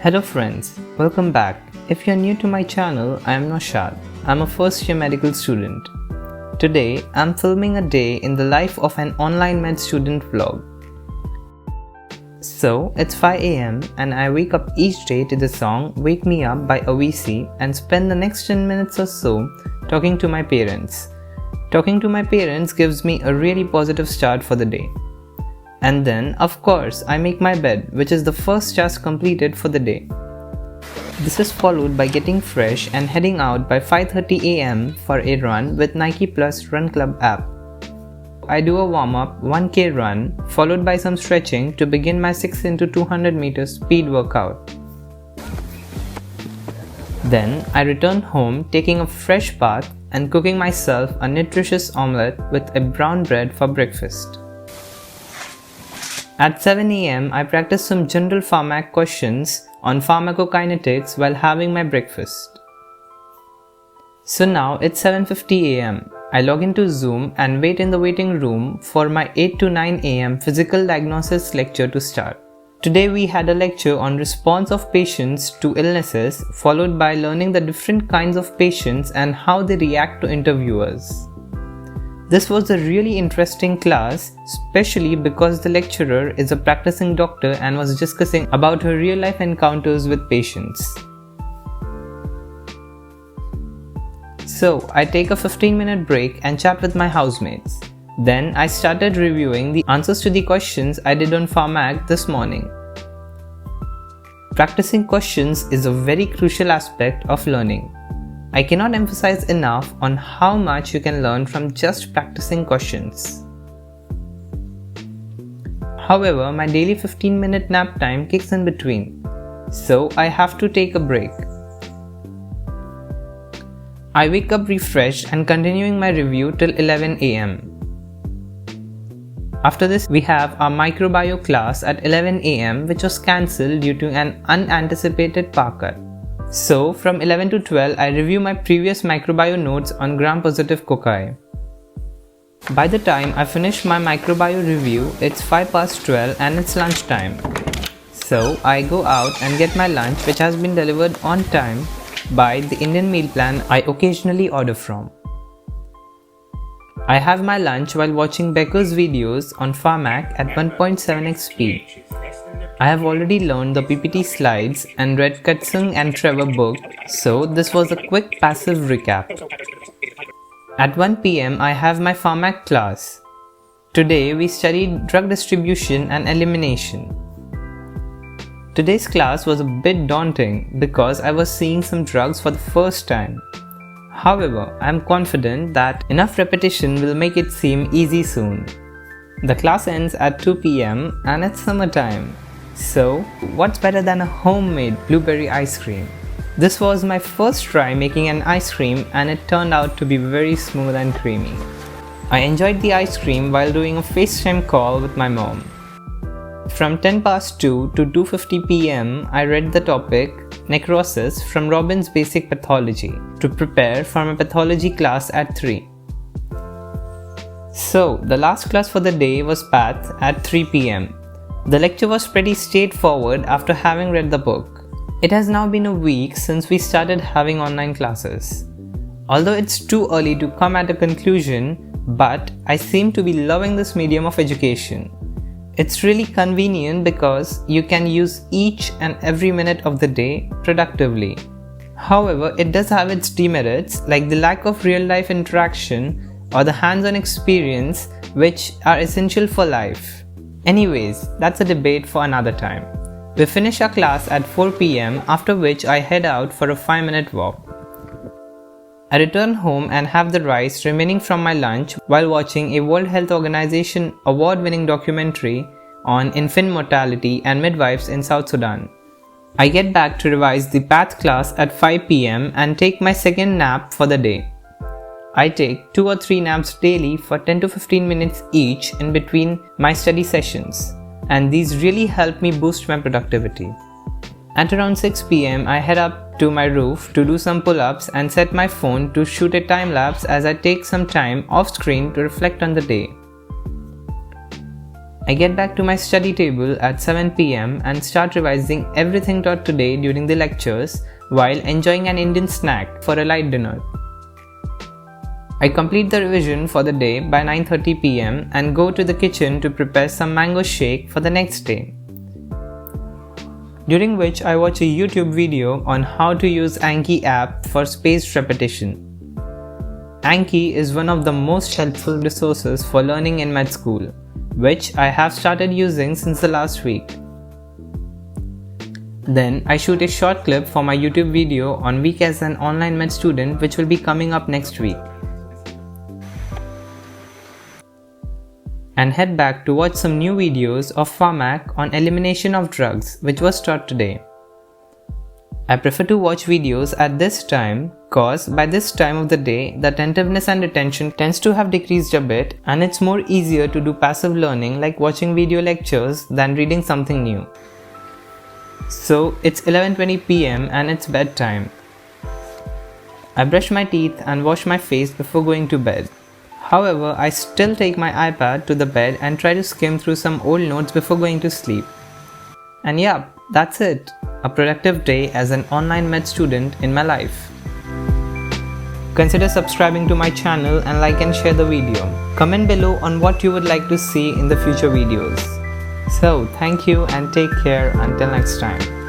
Hello friends, welcome back. If you're new to my channel, I am Naushad. I'm a first year medical student. Today, I'm filming a day in the life of an online med student vlog. So, it's 5 am and I wake up each day to the song Wake Me Up by OVC and spend the next 10 minutes or so talking to my parents. Talking to my parents gives me a really positive start for the day. And then, of course, I make my bed, which is the first task completed for the day. This is followed by getting fresh and heading out by 5:30 am for a run with Nike Plus Run Club app. I do a warm-up 1k run followed by some stretching to begin my 6x200 meters speed workout. Then I return home taking a fresh bath and cooking myself a nutritious omelette with a brown bread for breakfast. At 7 am, I practice some general pharmac questions on pharmacokinetics while having my breakfast. So now it's 7:50 am. I log into Zoom and wait in the waiting room for my 8 to 9 am physical diagnosis lecture to start. Today we had a lecture on response of patients to illnesses, followed by learning the different kinds of patients and how they react to interviewers. This was a really interesting class, especially because the lecturer is a practicing doctor and was discussing about her real-life encounters with patients. So, I take a 15-minute break and chat with my housemates. Then, I started reviewing the answers to the questions I did on Pharmac this morning. Practicing questions is a very crucial aspect of learning. I cannot emphasize enough on how much you can learn from just practicing questions. However, my daily 15-minute nap time kicks in between, so I have to take a break. I wake up refreshed and continuing my review till 11 am. After this, we have our microbio class at 11 am which was cancelled due to an unanticipated power cut. So, from 11 to 12, I review my previous microbio notes on gram-positive cocci. By the time I finish my microbio review, it's 12 and it's lunchtime. So, I go out and get my lunch, which has been delivered on time by the Indian meal plan I occasionally order from. I have my lunch while watching Becker's videos on Pharmac at 1.7x speed. I have already learned the PPT slides and read Katsung and Trevor book, so this was a quick passive recap. At 1 pm, I have my Pharmac class. Today we studied drug distribution and elimination. Today's class was a bit daunting because I was seeing some drugs for the first time. However, I am confident that enough repetition will make it seem easy soon. The class ends at 2 pm and it's summertime. So, what's better than a homemade blueberry ice cream? This was my first try making an ice cream and it turned out to be very smooth and creamy. I enjoyed the ice cream while doing a FaceTime call with my mom. From 10 past 2 to 2:50 pm, I read the topic Necrosis from Robbins Basic Pathology to prepare for my pathology class at 3. So, the last class for the day was Path at 3 pm. The lecture was pretty straightforward after having read the book. It has now been a week since we started having online classes. Although it's too early to come at a conclusion, but I seem to be loving this medium of education. It's really convenient because you can use each and every minute of the day productively. However, it does have its demerits like the lack of real-life interaction or the hands-on experience which are essential for life. Anyways, that's a debate for another time. We finish our class at 4 pm, after which I head out for a 5-minute walk. I return home and have the rice remaining from my lunch while watching a World Health Organization award-winning documentary on infant mortality and midwives in South Sudan. I get back to revise the PATH class at 5 pm and take my second nap for the day. I take 2 or 3 naps daily for 10 to 15 minutes each in between my study sessions, and these really help me boost my productivity. At around 6 pm, I head up to my roof to do some pull-ups and set my phone to shoot a time lapse as I take some time off screen to reflect on the day. I get back to my study table at 7 pm and start revising everything taught today during the lectures while enjoying an Indian snack for a light dinner. I complete the revision for the day by 9:30 pm and go to the kitchen to prepare some mango shake for the next day, during which I watch a YouTube video on how to use Anki app for spaced repetition. Anki is one of the most helpful resources for learning in med school, which I have started using since the last week. Then I shoot a short clip for my YouTube video on Week as an Online Med Student, which will be coming up next week, and head back to watch some new videos of Pharmac on elimination of drugs, which was taught today. I prefer to watch videos at this time cause by this time of the day the attentiveness and retention tends to have decreased a bit, and it's more easier to do passive learning like watching video lectures than reading something new. So it's 11:20 pm and it's bedtime. I brush my teeth and wash my face before going to bed. However, I still take my iPad to the bed and try to skim through some old notes before going to sleep. And yeah, that's it. A productive day as an online med student in my life. Consider subscribing to my channel and like and share the video. Comment below on what you would like to see in the future videos. So, thank you and take care until next time.